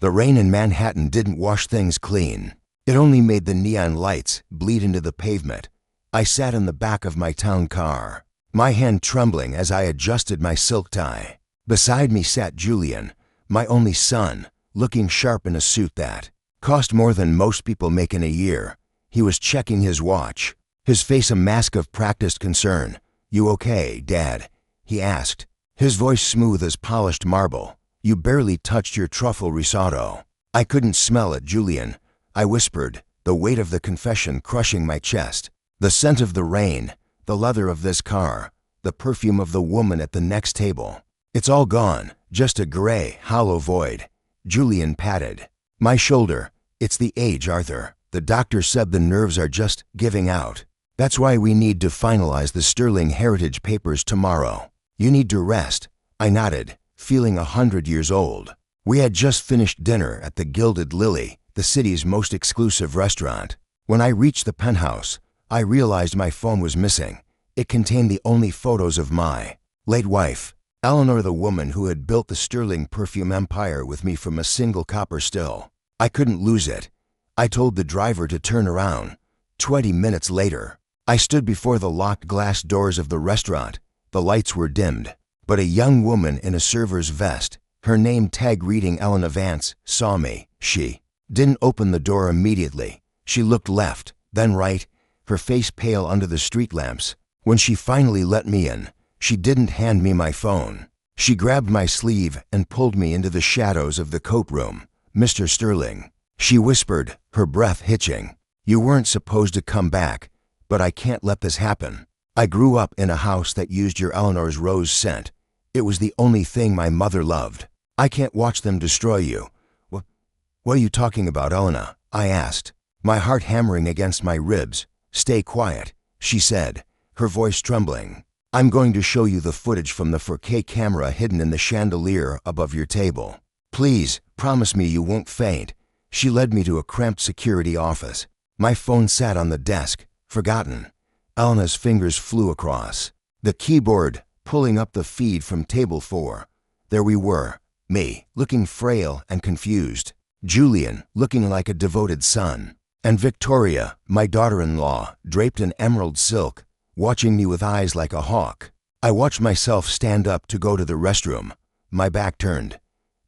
The rain in Manhattan didn't wash things clean. It only made the neon lights bleed into the pavement. I sat in the back of my town car, my hand trembling as I adjusted my silk tie. Beside me sat Julian, my only son, looking sharp in a suit that cost more than most people make in a year. He was checking his watch, his face a mask of practiced concern. "You okay, Dad?" he asked, his voice smooth as polished marble. "You barely touched your truffle risotto." I couldn't smell it, Julian, I whispered, the weight of the confession crushing my chest. The scent of the rain, the leather of this car, the perfume of the woman at the next table. "It's all gone, just a gray, hollow void." Julian patted my shoulder. "It's the age, Arthur. The doctor said the nerves are just giving out. That's why we need to finalize the Sterling Heritage papers tomorrow. You need to rest." I nodded, feeling 100 years old. We had just finished dinner at the Gilded Lily, the city's most exclusive restaurant. When I reached the penthouse, I realized my phone was missing. It contained the only photos of my late wife, Eleanor, the woman who had built the Sterling perfume empire with me from a single copper still. I couldn't lose it. I told the driver to turn around. 20 minutes later, I stood before the locked glass doors of the restaurant. The lights were dimmed, but a young woman in a server's vest, her name tag reading Elena Vance, saw me. She didn't open the door immediately. She looked left, then right, her face pale under the street lamps. When she finally let me in, she didn't hand me my phone. She grabbed my sleeve and pulled me into the shadows of the coat room. "Mr. Sterling," she whispered, her breath hitching. "You weren't supposed to come back, but I can't let this happen. I grew up in a house that used your Eleanor's rose scent. It was the only thing my mother loved. I can't watch them destroy you." What are you talking about, Elena?" I asked, my heart hammering against my ribs. "Stay quiet," she said, her voice trembling. "I'm going to show you the footage from the 4K camera hidden in the chandelier above your table. Please, promise me you won't faint." She led me to a cramped security office. My phone sat on the desk, forgotten. Elena's fingers flew across the keyboard, pulling up the feed from table 4. There we were, me, looking frail and confused, Julian, looking like a devoted son, and Victoria, my daughter-in-law, draped in emerald silk, watching me with eyes like a hawk. I watched myself stand up to go to the restroom, my back turned.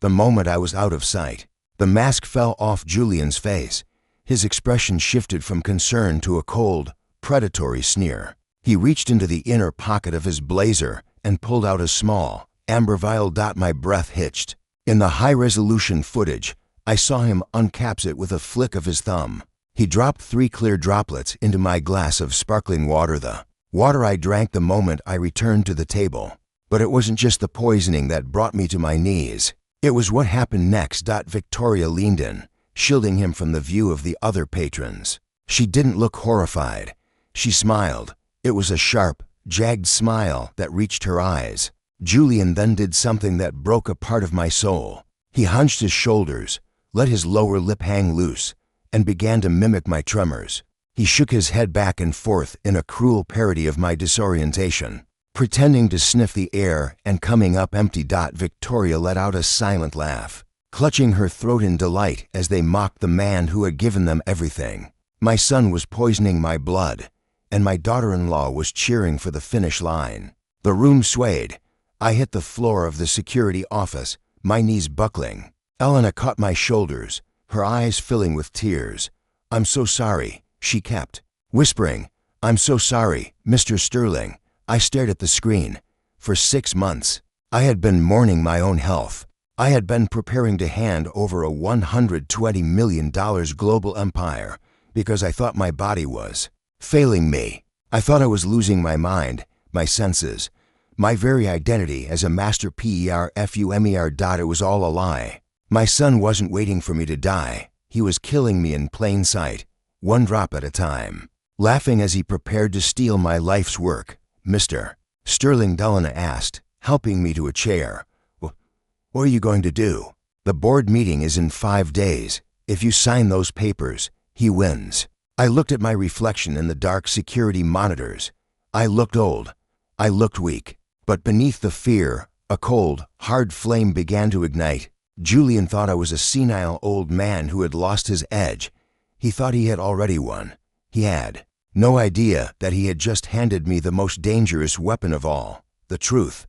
The moment I was out of sight, the mask fell off Julian's face. His expression shifted from concern to a cold, predatory sneer. He reached into the inner pocket of his blazer and pulled out a small, amber vial. My breath hitched. In the high-resolution footage, I saw him uncaps it with a flick of his thumb. He dropped 3 clear droplets into my glass of sparkling water, the water I drank the moment I returned to the table. But it wasn't just the poisoning that brought me to my knees. It was what happened next. Victoria leaned in, shielding him from the view of the other patrons. She didn't look horrified. She smiled. It was a sharp, jagged smile that reached her eyes. Julian then did something that broke a part of my soul. He hunched his shoulders, let his lower lip hang loose, and began to mimic my tremors. He shook his head back and forth in a cruel parody of my disorientation, pretending to sniff the air and coming up empty. Victoria let out a silent laugh, clutching her throat in delight as they mocked the man who had given them everything. My son was poisoning my blood, and my daughter-in-law was cheering for the finish line. The room swayed. I hit the floor of the security office, my knees buckling. Elena caught my shoulders, her eyes filling with tears. "I'm so sorry," she kept whispering. "I'm so sorry, Mr. Sterling." I stared at the screen. For 6 months, I had been mourning my own health. I had been preparing to hand over a $120 million global empire because I thought my body was failing me. I thought I was losing my mind, my senses, my very identity as a master perfumer. It was all a lie. My son wasn't waiting for me to die. He was killing me in plain sight, 1 drop at a time, laughing as he prepared to steal my life's work. "Mr. Sterling," Elena asked, helping me to a chair. "What are you going to do?" "The board meeting is in 5 days. If you sign those papers, he wins." I looked at my reflection in the dark security monitors. I looked old. I looked weak. But beneath the fear, a cold, hard flame began to ignite. Julian thought I was a senile old man who had lost his edge. He thought he had already won. He had no idea that he had just handed me the most dangerous weapon of all, the truth.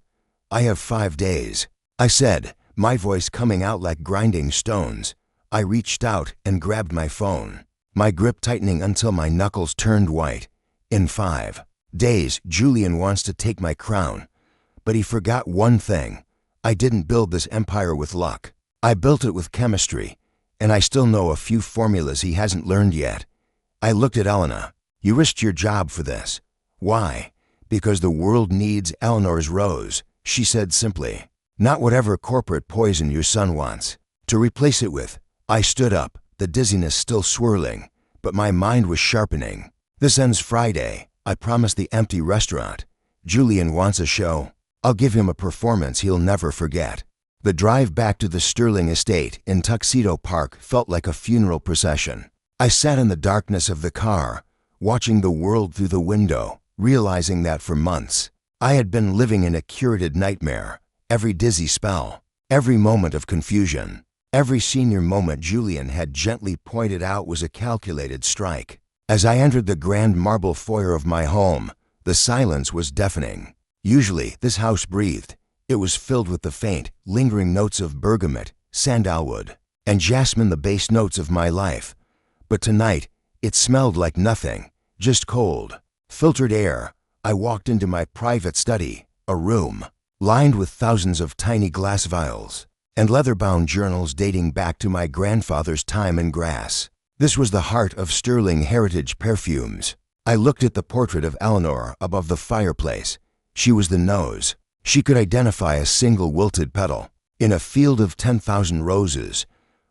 "I have 5 days," I said, my voice coming out like grinding stones. I reached out and grabbed my phone, my grip tightening until my knuckles turned white. "In 5 days, Julian wants to take my crown." But he forgot one thing. I didn't build this empire with luck. I built it with chemistry, and I still know a few formulas he hasn't learned yet. I looked at Elena. "You risked your job for this." "Why?" "Because the world needs Eleanor's rose," she said simply. "Not whatever corporate poison your son wants to replace it with." I stood up, the dizziness still swirling, but my mind was sharpening. "This ends Friday. I promised the empty restaurant. Julian wants a show. I'll give him a performance he'll never forget." The drive back to the Sterling estate in Tuxedo Park felt like a funeral procession. I sat in the darkness of the car, watching the world through the window, realizing that for months, I had been living in a curated nightmare. Every dizzy spell, every moment of confusion, every senior moment Julian had gently pointed out was a calculated strike. As I entered the grand marble foyer of my home, the silence was deafening. Usually, this house breathed. It was filled with the faint, lingering notes of bergamot, sandalwood, and jasmine, the base notes of my life. But tonight, it smelled like nothing, just cold, filtered air. I walked into my private study, a room lined with thousands of tiny glass vials and leather-bound journals dating back to my grandfather's time in grass. This was the heart of Sterling Heritage Perfumes. I looked at the portrait of Eleanor above the fireplace. She was the nose. She could identify a single wilted petal. In a field of 10,000 roses,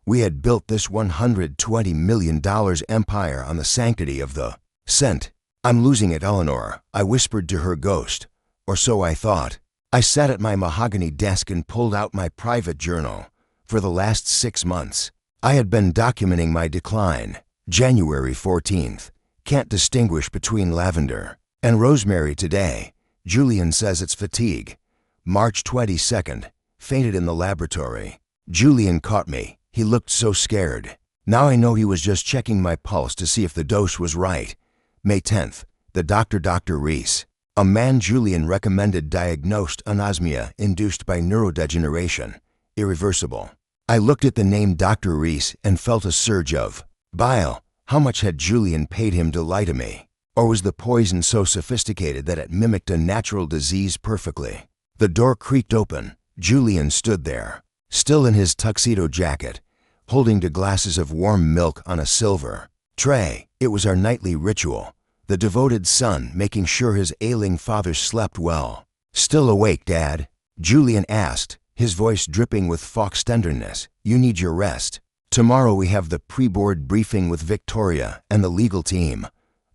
we had built this $120 million empire on the sanctity of the scent. "I'm losing it, Eleanor," I whispered to her ghost. Or so I thought. I sat at my mahogany desk and pulled out my private journal. For the last 6 months, I had been documenting my decline. January 14th. Can't distinguish between lavender and rosemary today. Julian says it's fatigue. March 22nd. Fainted in the laboratory. Julian caught me. He looked so scared. Now I know he was just checking my pulse to see if the dose was right. May 10th. The doctor, Dr. Reese, a man Julian recommended, diagnosed anosmia induced by neurodegeneration. Irreversible. I looked at the name Dr. Reese and felt a surge of bile. How much had Julian paid him to lie to me? Or was the poison so sophisticated that it mimicked a natural disease perfectly? The door creaked open. Julian stood there, still in his tuxedo jacket, holding 2 glasses of warm milk on a silver tray. It was our nightly ritual, the devoted son making sure his ailing father slept well. "Still awake, Dad?" Julian asked, his voice dripping with fox tenderness. "You need your rest. Tomorrow we have the pre-board briefing with Victoria and the legal team."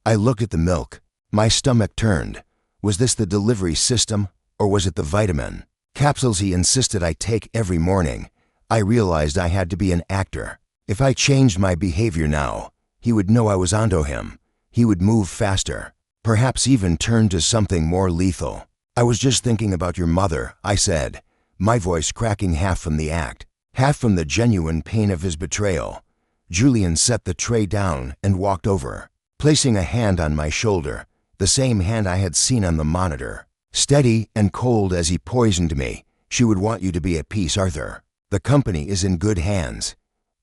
I looked at the milk. My stomach turned. Was this the delivery system, or was it the vitamin capsules he insisted I take every morning? I realized I had to be an actor. If I changed my behavior now, he would know I was onto him. He would move faster, perhaps even turn to something more lethal. "I was just thinking about your mother," I said, my voice cracking half from the act, half from the genuine pain of his betrayal. Julian set the tray down and walked over, placing a hand on my shoulder, the same hand I had seen on the monitor. "Steady and cold as he poisoned me. She would want you to be at peace, Arthur. The company is in good hands.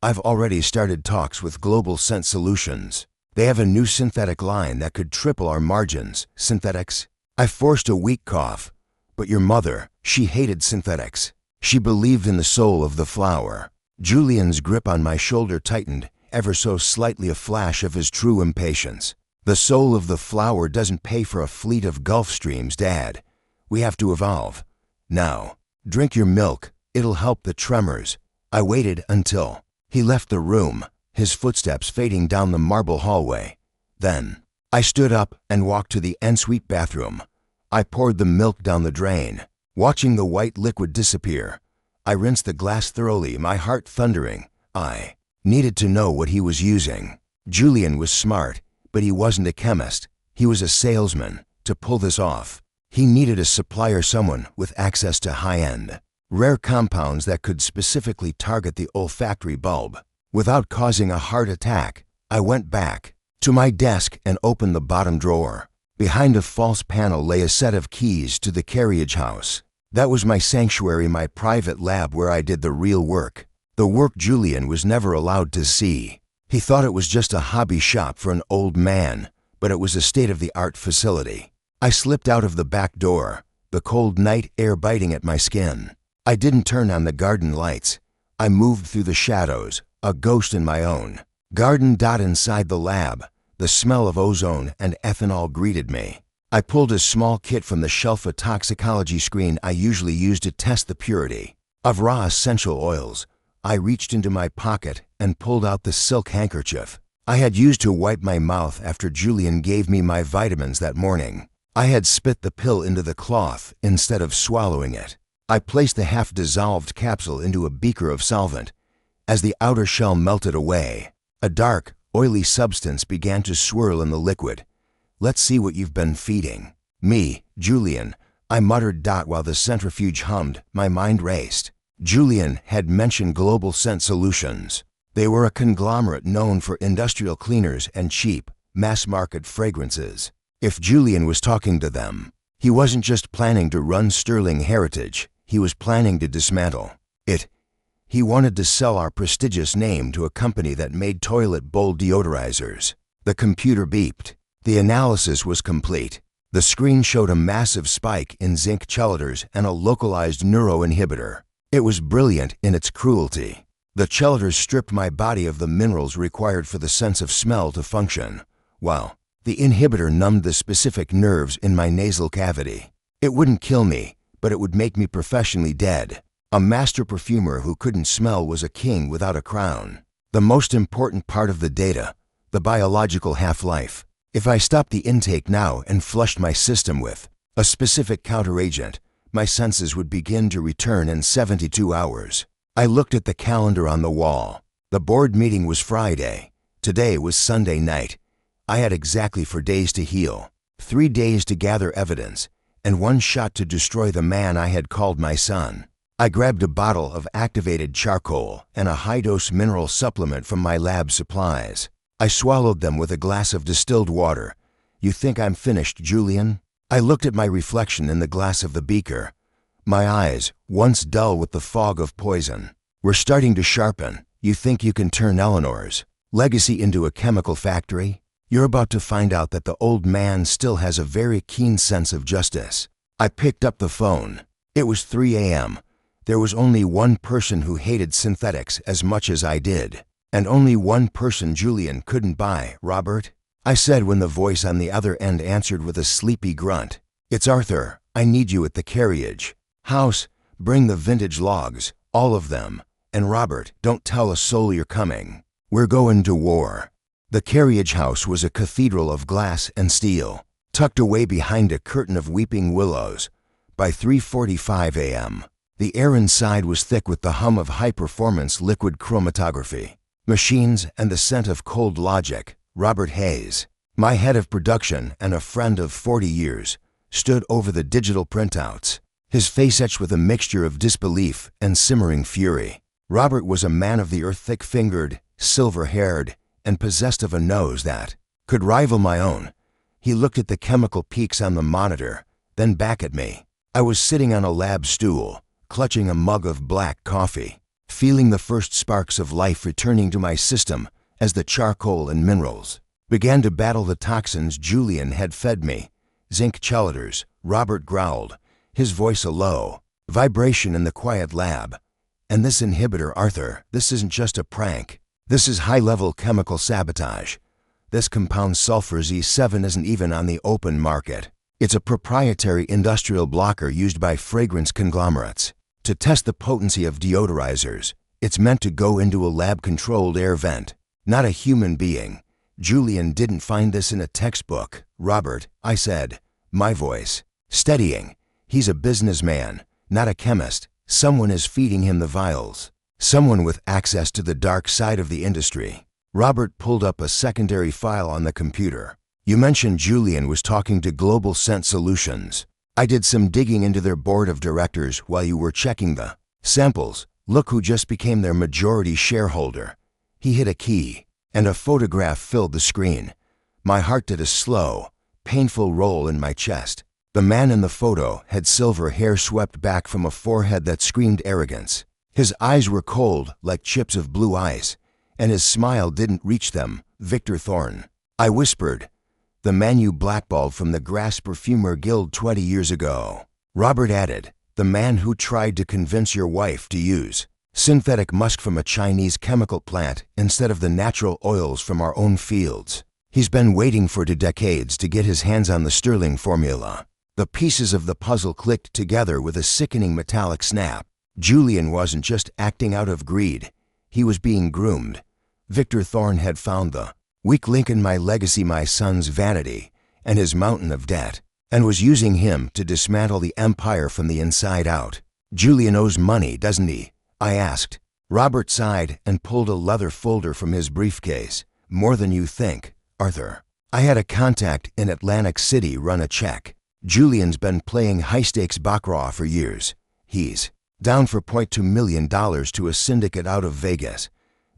I've already started talks with Global Scent Solutions. They have a new synthetic line that could triple our margins." "Synthetics?" I forced a weak cough. "But your mother, she hated synthetics. She believed in the soul of the flower." Julian's grip on my shoulder tightened, ever so slightly, a flash of his true impatience. "The soul of the flower doesn't pay for a fleet of Gulf Streams, Dad. We have to evolve. Now, drink your milk. It'll help the tremors." I waited until he left the room, his footsteps fading down the marble hallway. Then, I stood up and walked to the ensuite bathroom. I poured the milk down the drain, watching the white liquid disappear. I rinsed the glass thoroughly, my heart thundering. I needed to know what he was using. Julian was smart, but he wasn't a chemist. He was a salesman. To pull this off, he needed a supplier, someone with access to high-end rare compounds that could specifically target the olfactory bulb. Without causing a heart attack, I went back to my desk and opened the bottom drawer. Behind a false panel lay a set of keys to the carriage house. That was my sanctuary, my private lab where I did the real work. The work Julian was never allowed to see. He thought it was just a hobby shop for an old man, but it was a state-of-the-art facility. I slipped out of the back door, the cold night air biting at my skin. I didn't turn on the garden lights. I moved through the shadows, a ghost in my own garden. Inside the lab, the smell of ozone and ethanol greeted me. I pulled a small kit from the shelf, a toxicology screen I usually use to test the purity of raw essential oils. I reached into my pocket and pulled out the silk handkerchief I had used to wipe my mouth after Julian gave me my vitamins that morning. I had spit the pill into the cloth instead of swallowing it. I placed the half-dissolved capsule into a beaker of solvent. As the outer shell melted away, a dark, oily substance began to swirl in the liquid. "Let's see what you've been feeding me, Julian," I muttered. While the centrifuge hummed, my mind raced. Julian had mentioned Global Scent Solutions. They were a conglomerate known for industrial cleaners and cheap, mass-market fragrances. If Julian was talking to them, he wasn't just planning to run Sterling Heritage, he was planning to dismantle it. He wanted to sell our prestigious name to a company that made toilet bowl deodorizers. The computer beeped. The analysis was complete. The screen showed a massive spike in zinc chelators and a localized neuroinhibitor. It was brilliant in its cruelty. The chelators stripped my body of the minerals required for the sense of smell to function, while the inhibitor numbed the specific nerves in my nasal cavity. It wouldn't kill me, but it would make me professionally dead. A master perfumer who couldn't smell was a king without a crown. The most important part of the data, the biological half-life. If I stopped the intake now and flushed my system with a specific counteragent, my senses would begin to return in 72 hours. I looked at the calendar on the wall. The board meeting was Friday. Today was Sunday night. I had exactly 4 days to heal, 3 days to gather evidence, and 1 shot to destroy the man I had called my son. I grabbed a bottle of activated charcoal and a high-dose mineral supplement from my lab supplies. I swallowed them with a glass of distilled water. "You think I'm finished, Julian?" I looked at my reflection in the glass of the beaker. My eyes, once dull with the fog of poison, were starting to sharpen. "You think you can turn Eleanor's legacy into a chemical factory? You're about to find out that the old man still has a very keen sense of justice." I picked up the phone. It was 3 a.m. There was only one person who hated synthetics as much as I did, and only one person Julian couldn't buy. "Robert?" I said when the voice on the other end answered with a sleepy grunt. "It's Arthur. I need you at the carriage house. Bring the vintage logs, all of them. And Robert, don't tell a soul you're coming. We're going to war." The carriage house was a cathedral of glass and steel, tucked away behind a curtain of weeping willows. By 3:45 a.m., the air inside was thick with the hum of high-performance liquid chromatography machines and the scent of cold logic. Robert Hayes, my head of production and a friend of 40 years, stood over the digital printouts, his face etched with a mixture of disbelief and simmering fury. Robert was a man of the earth, thick-fingered, silver-haired, and possessed of a nose that could rival my own. He looked at the chemical peaks on the monitor, then back at me. I was sitting on a lab stool, clutching a mug of black coffee, feeling the first sparks of life returning to my system as the charcoal and minerals began to battle the toxins Julian had fed me. "Zinc chelators," Robert growled, his voice a low vibration in the quiet lab. "And this inhibitor, Arthur, this isn't just a prank. This is high-level chemical sabotage. This compound sulfur Z7 isn't even on the open market. It's a proprietary industrial blocker used by fragrance conglomerates to test the potency of deodorizers. It's meant to go into a lab-controlled air vent, not a human being. Julian didn't find this in a textbook." "Robert," I said, my voice steadying. "He's a businessman, not a chemist. Someone is feeding him the vials. Someone with access to the dark side of the industry." Robert pulled up a secondary file on the computer. "You mentioned Julian was talking to Global Scent Solutions. I did some digging into their board of directors while you were checking the Samples, look who just became their majority shareholder. He hit a key, and a photograph filled the screen. My heart did a slow, painful roll in my chest. The man in the photo had silver hair swept back from a forehead that screamed arrogance. His eyes were cold, like chips of blue ice, and his smile didn't reach them. Victor Thorn. I whispered, "The man you blackballed from the Grass Perfumer Guild 20 years ago." Robert added, "The man who tried to convince your wife to use synthetic musk from a Chinese chemical plant instead of the natural oils from our own fields. He's been waiting for decades to get his hands on the sterling formula." The pieces of the puzzle clicked together with a sickening metallic snap. Julian wasn't just acting out of greed. He was being groomed. Victor Thorn had found the weak link in my legacy, my son's vanity and his mountain of debt, and was using him to dismantle the empire from the inside out. "Julian owes money, doesn't he?" I asked. Robert sighed and pulled a leather folder from his briefcase. "More than you think, Arthur. I had a contact in Atlantic City run a check. Julian's been playing high-stakes baccarat for years. He's down for $0.2 million to a syndicate out of Vegas.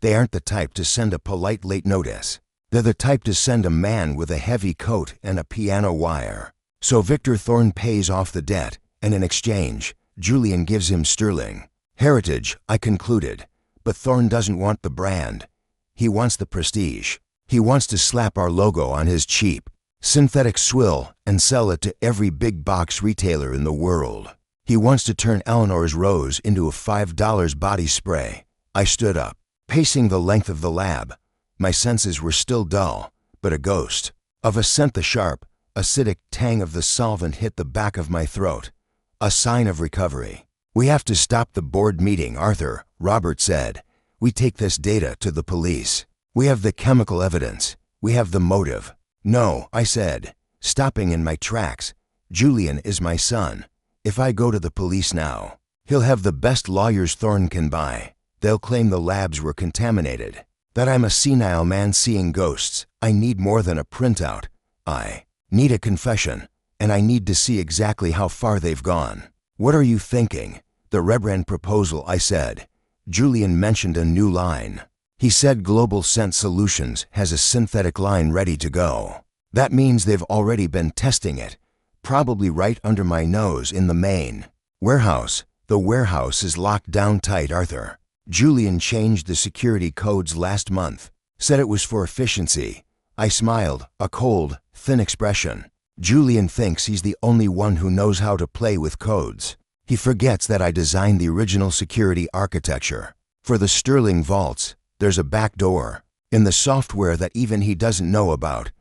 They aren't the type to send a polite late notice. They're the type to send a man with a heavy coat and a piano wire. So Victor Thorn pays off the debt, and in exchange, Julian gives him sterling. Heritage, I concluded. But Thorn doesn't want the brand. He wants the prestige. He wants to slap our logo on his cheap synthetic swill and sell it to every big box retailer in the world. He wants to turn Eleanor's Rose into a $5 body spray. I stood up, pacing the length of the lab. My senses were still dull, but a ghost of a scent. The sharp, acidic tang of the solvent hit the back of my throat. A sign of recovery. "We have to stop the board meeting, Arthur," Robert said. "We take this data to the police. We have the chemical evidence. We have the motive." "No," I said, stopping in my tracks. "Julian is my son. If I go to the police now, he'll have the best lawyers Thorn can buy. They'll claim the labs were contaminated, that I'm a senile man seeing ghosts. I need more than a printout. I need a confession, and I need to see exactly how far they've gone." "What are you thinking?" "The Rembrandt proposal," I said. Julian mentioned a new line. He said Global Scent Solutions has a synthetic line ready to go. That means they've already been testing it, probably right under my nose in the main warehouse. The warehouse is locked down tight, Arthur. Julian changed the security codes last month, said it was for efficiency. I smiled, a cold, thin expression. Julian thinks he's the only one who knows how to play with codes. He forgets that I designed the original security architecture. For the sterling vaults, there's a back door in the software that even he doesn't know about.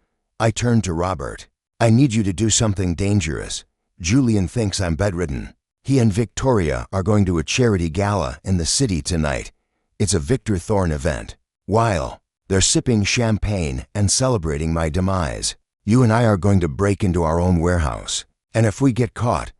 I turned to Robert. "I need you to do something dangerous. Julian thinks I'm bedridden. He and Victoria are going to a charity gala in the city tonight. It's a Victor Thorn event. While they're sipping champagne and celebrating my demise, you and I are going to break into our own warehouse. And if we get caught,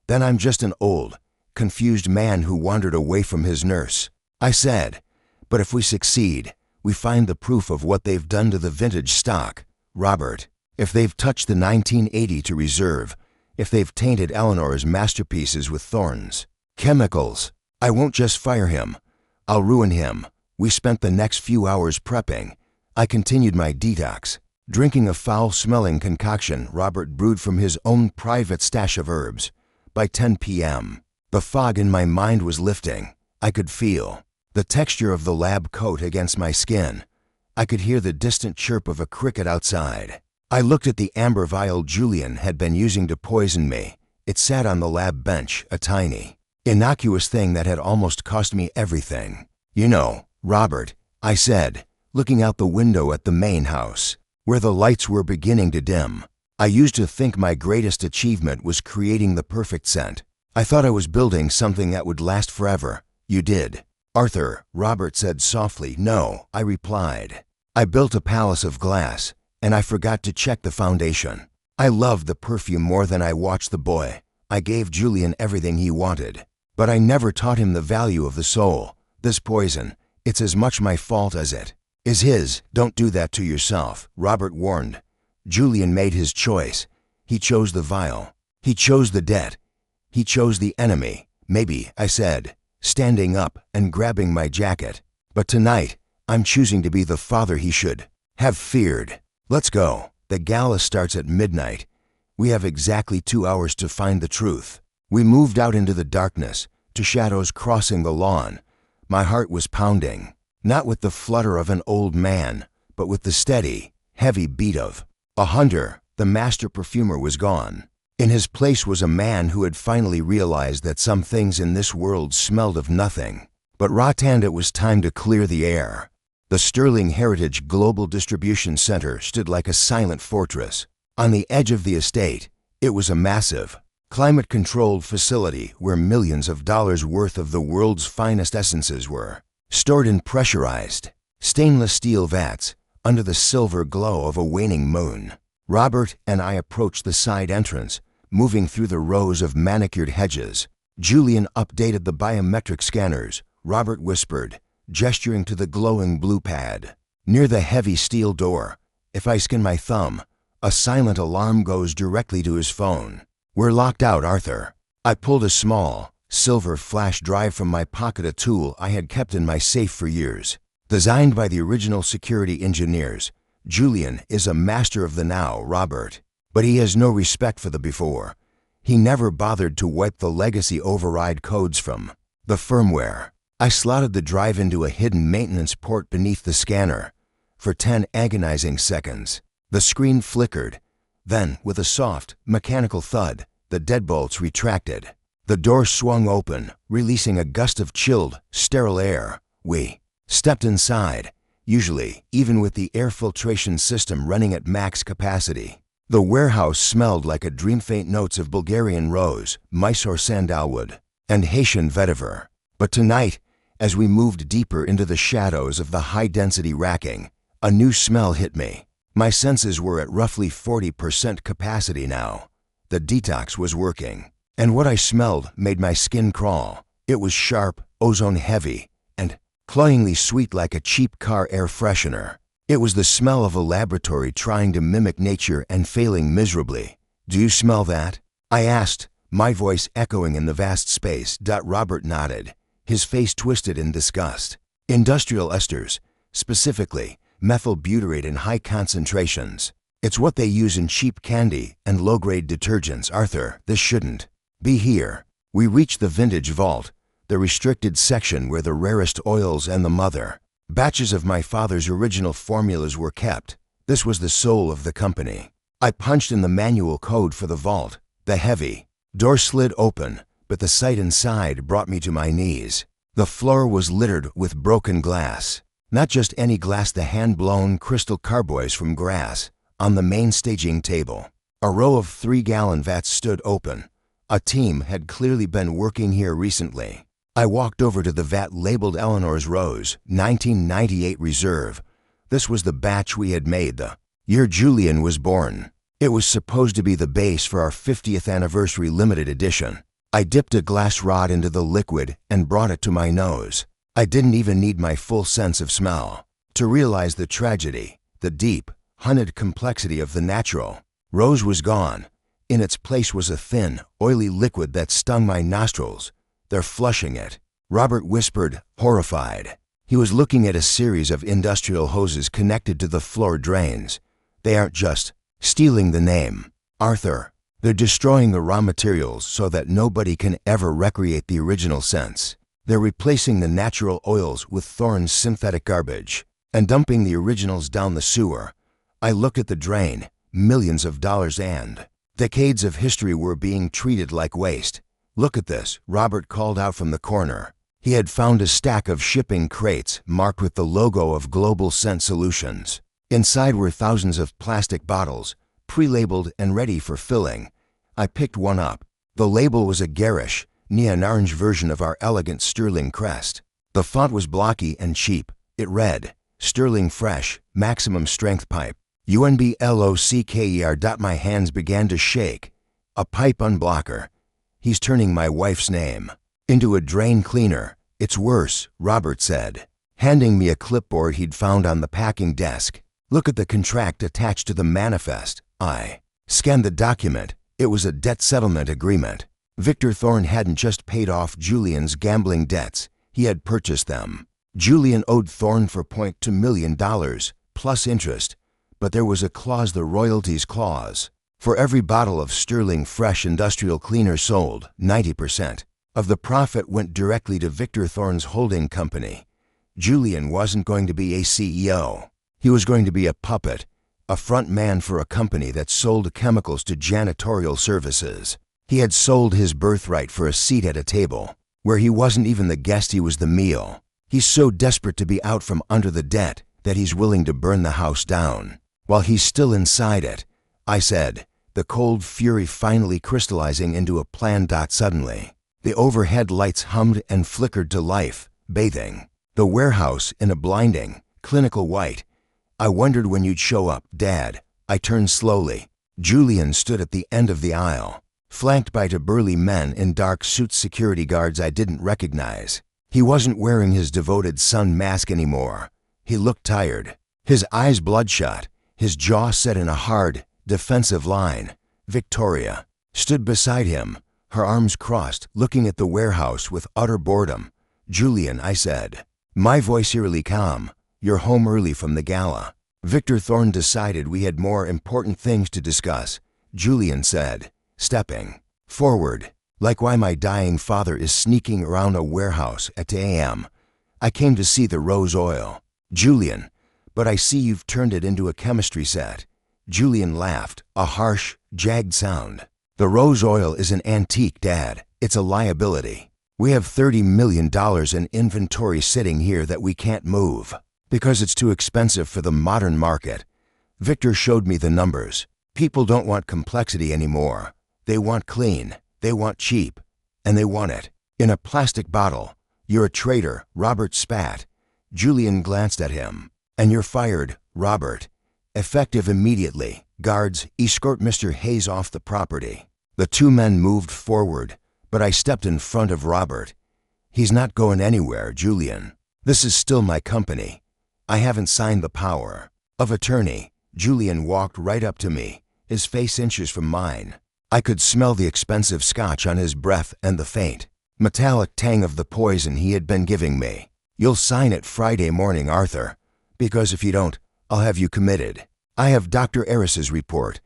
then I'm just an old, confused man who wandered away from his nurse." I said, "But if we succeed, we find the proof of what they've done to the vintage stock. Robert, if they've touched the 1980 to reserve, if they've tainted Eleanor's masterpieces with Thorn's chemicals, I won't just fire him. I'll ruin him." We spent the next few hours prepping. I continued my detox, drinking a foul-smelling concoction Robert brewed from his own private stash of herbs. By 10 p.m., the fog in my mind was lifting. I could feel the texture of the lab coat against my skin. I could hear the distant chirp of a cricket outside. I looked at the amber vial Julian had been using to poison me. It sat on the lab bench, a tiny, innocuous thing that had almost cost me everything. "You know, Robert," I said, looking out the window at the main house, where the lights were beginning to dim. I used to think my greatest achievement was creating the perfect scent. I thought I was building something that would last forever. "You did, Arthur," Robert said softly. "No," I replied. "I built a palace of glass, and I forgot to check the foundation. I loved the perfume more than I watched the boy. I gave Julian everything he wanted, but I never taught him the value of the soul. This poison, it's as much my fault as it is his." "Don't do that to yourself," Robert warned. "Julian made his choice. He chose the vial. He chose the debt. He chose the enemy." "Maybe," I said, standing up and grabbing my jacket. But tonight, I'm choosing to be the father he should have feared. Let's go. The gala starts at midnight. We have exactly 2 hours to find the truth. We moved out into the darkness, to shadows crossing the lawn. My heart was pounding, not with the flutter of an old man, but with the steady, heavy beat of a hunter. The master perfumer was gone. In his place was a man who had finally realized that some things in this world smelled of nothing but rot, and it was time to clear the air. The Sterling Heritage Global Distribution Center stood like a silent fortress. On the edge of the estate, it was a massive, climate-controlled facility where millions of dollars worth of the world's finest essences were stored in pressurized, stainless steel vats under the silver glow of a waning moon. Robert and I approached the side entrance, moving through the rows of manicured hedges. Julian updated the biometric scanners. Robert whispered, gesturing to the glowing blue pad. Near the heavy steel door, if I scan my thumb, a silent alarm goes directly to his phone. We're locked out, Arthur. I pulled a small, silver flash drive from my pocket, a tool I had kept in my safe for years. Designed by the original security engineers, Julian is a master of the now, Robert. But he has no respect for the before. He never bothered to wipe the legacy override codes from the firmware. I slotted the drive into a hidden maintenance port beneath the scanner. For 10 agonizing seconds, the screen flickered. Then, with a soft, mechanical thud, the deadbolts retracted. The door swung open, releasing a gust of chilled, sterile air. We stepped inside, usually even with the air filtration system running at max capacity. The warehouse smelled like a dream, faint notes of Bulgarian rose, Mysore sandalwood, and Haitian vetiver. But tonight, as we moved deeper into the shadows of the high-density racking, a new smell hit me. My senses were at roughly 40% capacity now. The detox was working, and what I smelled made my skin crawl. It was sharp, ozone-heavy, and cloyingly sweet like a cheap car air freshener. It was the smell of a laboratory trying to mimic nature and failing miserably. "Do you smell that?" I asked, my voice echoing in the vast space. Robert nodded, his face twisted in disgust. "Industrial esters, specifically methylbutyrate in high concentrations. It's what they use in cheap candy and low-grade detergents, Arthur. This shouldn't be here." We reached the vintage vault, the restricted section where the rarest oils and the mother batches of my father's original formulas were kept. This was the soul of the company. I punched in the manual code for the vault. The heavy door slid open, but the sight inside brought me to my knees. The floor was littered with broken glass. Not just any glass, the hand-blown crystal carboys from Grass. On the main staging table, a row of 3-gallon vats stood open. A team had clearly been working here recently. I walked over to the vat labeled Eleanor's Rose, 1998 Reserve. This was the batch we had made the year Julian was born. It was supposed to be the base for our 50th anniversary limited edition. I dipped a glass rod into the liquid and brought it to my nose. I didn't even need my full sense of smell to realize the tragedy, the deep, hunted complexity of the natural. Rose was gone. In its place was a thin, oily liquid that stung my nostrils. "They're flushing it," Robert whispered, horrified. He was looking at a series of industrial hoses connected to the floor drains. "They aren't just stealing the name, Arthur. They're destroying the raw materials so that nobody can ever recreate the original scents. They're replacing the natural oils with Thorne's synthetic garbage and dumping the originals down the sewer." I looked at the drain. Millions of dollars and decades of history were being treated like waste. "Look at this," Robert called out from the corner. He had found a stack of shipping crates marked with the logo of Global Scent Solutions. Inside were thousands of plastic bottles, pre-labeled and ready for filling. I picked one up. The label was a garish, neon-orange version of our elegant Sterling crest. The font was blocky and cheap. It read, "Sterling Fresh, Maximum Strength Pipe. UNBLOCKER." My hands began to shake. A pipe unblocker. He's turning my wife's name into a drain cleaner. "It's worse," Robert said, handing me a clipboard he'd found on the packing desk. "Look at the contract attached to the manifest." I scanned the document. It was a debt settlement agreement. Victor Thorne hadn't just paid off Julian's gambling debts, he had purchased them. Julian owed Thorne $4.2 million, plus interest, but there was a clause, the royalties clause. For every bottle of Sterling Fresh industrial cleaner sold, 90% of the profit went directly to Victor Thorne's holding company. Julian wasn't going to be a CEO. He was going to be a puppet, a front man for a company that sold chemicals to janitorial services. He had sold his birthright for a seat at a table, where he wasn't even the guest, he was the meal. He's so desperate to be out from under the debt that he's willing to burn the house down. While he's still inside it, I said, the cold fury finally crystallizing into a plan. Suddenly, the overhead lights hummed and flickered to life, bathing the warehouse in a blinding, clinical white. I wondered when you'd show up, Dad. I turned slowly. Julian stood at the end of the aisle, flanked by two burly men in dark suits, security guards I didn't recognize. He wasn't wearing his devoted son mask anymore. He looked tired, his eyes bloodshot, his jaw set in a hard, defensive line. Victoria stood beside him, her arms crossed, looking at the warehouse with utter boredom. Julian, I said, my voice eerily calm, you're home early from the gala. Victor Thorne decided we had more important things to discuss, Julian said, stepping forward, like why my dying father is sneaking around a warehouse at 2 a.m. I came to see the rose oil. Julian, but I see you've turned it into a chemistry set. Julian laughed, a harsh, jagged sound. The rose oil is an antique, Dad. It's a liability. We have $30 million in inventory sitting here that we can't move because it's too expensive for the modern market. Victor showed me the numbers. People don't want complexity anymore. They want clean, they want cheap, and they want it in a plastic bottle. You're a traitor, Robert spat. Julian glanced at him. And you're fired, Robert. Effective immediately. Guards, escort Mr. Hayes off the property. The two men moved forward, but I stepped in front of Robert. He's not going anywhere, Julian. This is still my company. I haven't signed the power of attorney. Julian walked right up to me, his face inches from mine. I could smell the expensive scotch on his breath and the faint, metallic tang of the poison he had been giving me. You'll sign it Friday morning, Arthur, because if you don't, I'll have you committed. I have Dr. Eris's report.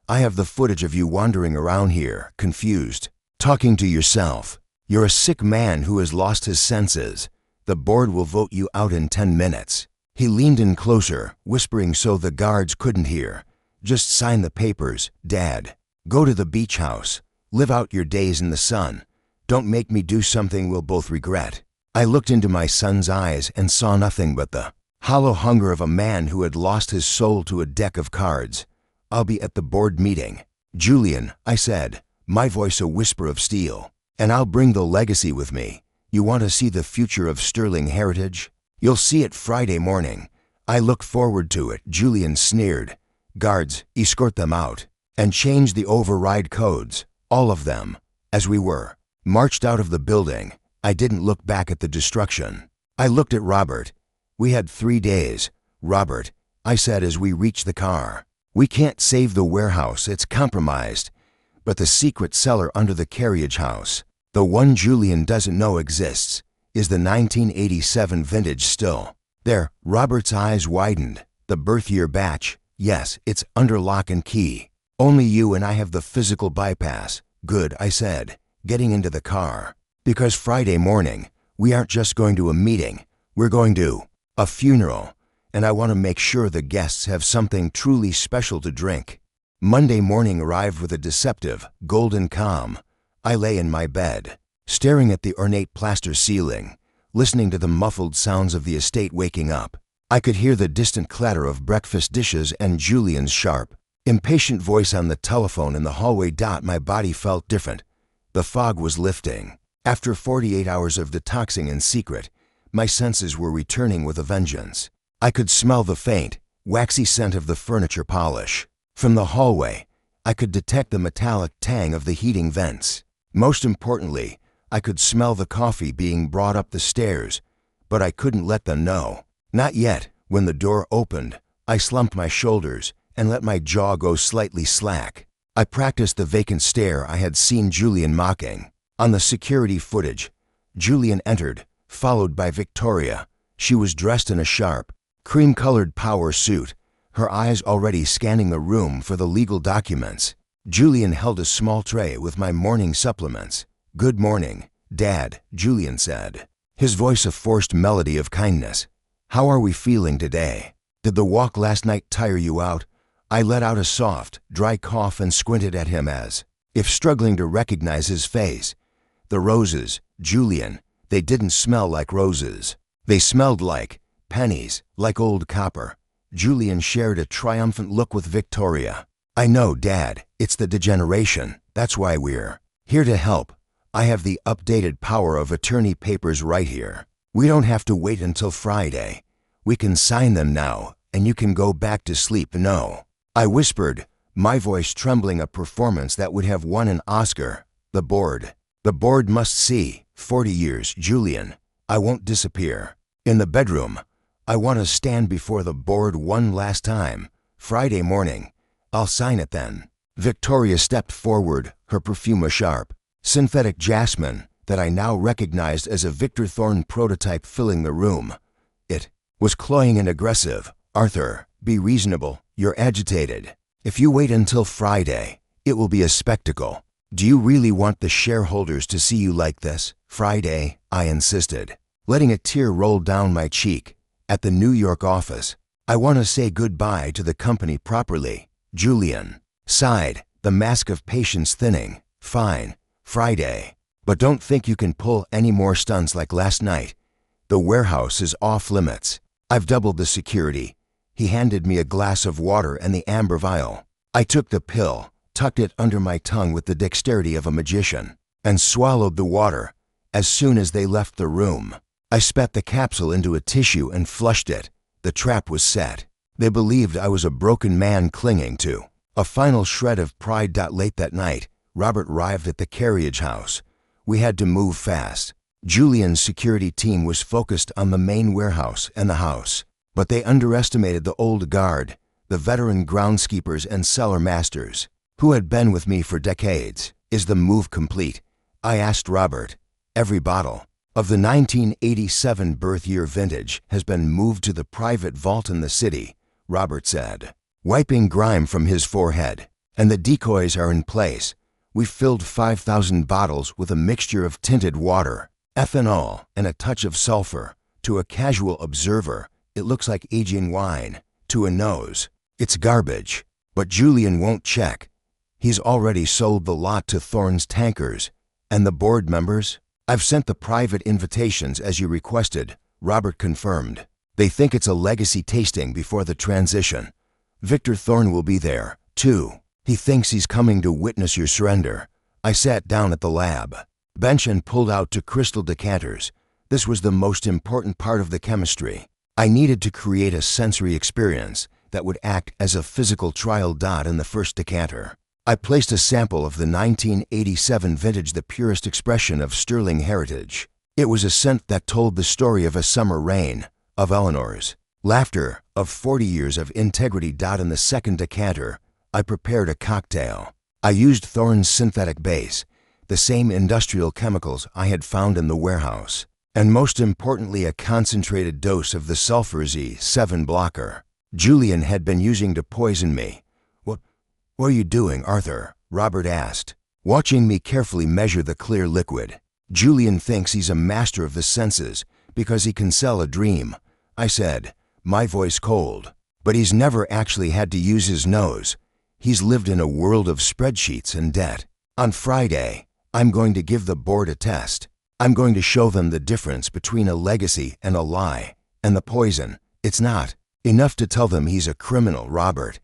I have the footage of you wandering around here, confused, talking to yourself. You're a sick man who has lost his senses. The board will vote you out in 10 minutes. He leaned in closer, whispering so the guards couldn't hear. Just sign the papers, Dad. Go to the beach house. Live out your days in the sun. Don't make me do something we'll both regret. I looked into my son's eyes and saw nothing but the hollow hunger of a man who had lost his soul to a deck of cards. I'll be at the board meeting. Julian, I said, my voice a whisper of steel, and I'll bring the legacy with me. You want to see the future of Sterling Heritage? You'll see it Friday morning. I look forward to it, Julian sneered. Guards, escort them out, and change the override codes, all of them. As we were marched out of the building, I didn't look back at the destruction. I looked at Robert. We had 3 days. Robert, I said as we reached the car. We can't save the warehouse, it's compromised. But the secret cellar under the carriage house, the one Julian doesn't know exists, is the 1987 vintage still. There, Robert's eyes widened. The birth year batch, yes, it's under lock and key. Only you and I have the physical bypass. Good, I said, getting into the car. Because Friday morning, we aren't just going to a meeting, we're going to a funeral, and I want to make sure the guests have something truly special to drink. Monday morning arrived with a deceptive, golden calm. I lay in my bed, staring at the ornate plaster ceiling, listening to the muffled sounds of the estate waking up. I could hear the distant clatter of breakfast dishes and Julian's sharp, impatient voice on the telephone in the hallway. My body felt different. The fog was lifting. After 48 hours of detoxing in secret, my senses were returning with a vengeance. I could smell the faint, waxy scent of the furniture polish. From the hallway, I could detect the metallic tang of the heating vents. Most importantly, I could smell the coffee being brought up the stairs, but I couldn't let them know. Not yet. When the door opened, I slumped my shoulders and let my jaw go slightly slack. I practiced the vacant stare I had seen Julian mocking. On the security footage, Julian entered, followed by Victoria. She was dressed in a sharp, cream-colored power suit, her eyes already scanning the room for the legal documents. Julian held a small tray with my morning supplements. "Good morning, Dad," Julian said, his voice a forced melody of kindness. "How are we feeling today? Did the walk last night tire you out?" I let out a soft, dry cough and squinted at him as if struggling to recognize his face. "The roses, Julian, they didn't smell like roses. They smelled like pennies, like old copper." Julian shared a triumphant look with Victoria. "I know, Dad, it's the degeneration. That's why we're here to help. I have the updated power of attorney papers right here. We don't have to wait until Friday. We can sign them now, and you can go back to sleep." "No," I whispered, my voice trembling, "a performance that would have won an Oscar. The board must see. 40 years, Julian. I won't disappear. In the bedroom, I want to stand before the board one last time. Friday morning. I'll sign it then." Victoria stepped forward, her perfume a sharp, synthetic jasmine that I now recognized as a Victor Thorne prototype filling the room. It was cloying and aggressive. "Arthur, be reasonable. You're agitated. If you wait until Friday, it will be a spectacle. Do you really want the shareholders to see you like this?" "Friday," I insisted, letting a tear roll down my cheek. "At the New York office. I want to say goodbye to the company properly." Julian sighed, the mask of patience thinning. "Fine, Friday. But don't think you can pull any more stunts like last night. The warehouse is off limits. I've doubled the security." He handed me a glass of water and the amber vial. I took the pill, tucked it under my tongue with the dexterity of a magician, and swallowed the water. As soon as they left the room, I spat the capsule into a tissue and flushed it. The trap was set. They believed I was a broken man clinging to a final shred of pride. Late that night, Robert arrived at the carriage house. We had to move fast. Julian's security team was focused on the main warehouse and the house, but they underestimated the old guard, the veteran groundskeepers and cellar masters, who had been with me for decades. "Is the move complete?" I asked Robert. "Every bottle of the 1987 birth year vintage has been moved to the private vault in the city," Robert said, wiping grime from his forehead. "And the decoys are in place. We filled 5,000 bottles with a mixture of tinted water, ethanol, and a touch of sulfur. To a casual observer, it looks like aging wine. To a nose, it's garbage. But Julian won't check. He's already sold the lot to Thorne's tankers. And the board members? I've sent the private invitations as you requested," Robert confirmed. "They think it's a legacy tasting before the transition. Victor Thorne will be there, too. He thinks he's coming to witness your surrender." I sat down at the lab bench and pulled out 2 crystal decanters. This was the most important part of the chemistry. I needed to create a sensory experience that would act as a physical trial. In the first decanter, I placed a sample of the 1987 vintage, the purest expression of sterling heritage. It was a scent that told the story of a summer rain, of Eleanor's laughter, of 40 years of integrity. In the second decanter, I prepared a cocktail. I used Thorne's synthetic base, the same industrial chemicals I had found in the warehouse, and most importantly a concentrated dose of the sulfur Z7 blocker Julian had been using to poison me. What are you doing, Arthur?" Robert asked, watching me carefully measure the clear liquid. "Julian thinks he's a master of the senses because he can sell a dream," I said, my voice cold. "But he's never actually had to use his nose. He's lived in a world of spreadsheets and debt. On Friday, I'm going to give the board a test. I'm going to show them the difference between a legacy and a lie. And the poison, it's not enough to tell them he's a criminal, Robert.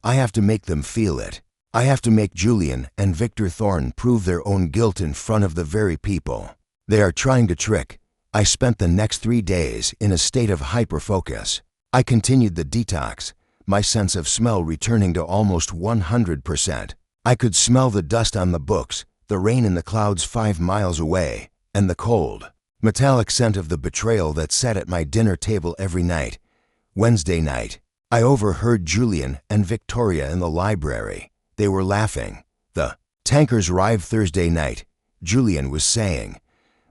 I have to make them feel it. I have to make Julian and Victor Thorne prove their own guilt in front of the very people they are trying to trick." I spent the next 3 days in a state of hyper-focus. I continued the detox, my sense of smell returning to almost 100%. I could smell the dust on the books, the rain in the clouds 5 miles away, and the cold, metallic scent of the betrayal that sat at my dinner table every night. Wednesday night, I overheard Julian and Victoria in the library. They were laughing. The tankers arrived Thursday night, Julian was saying.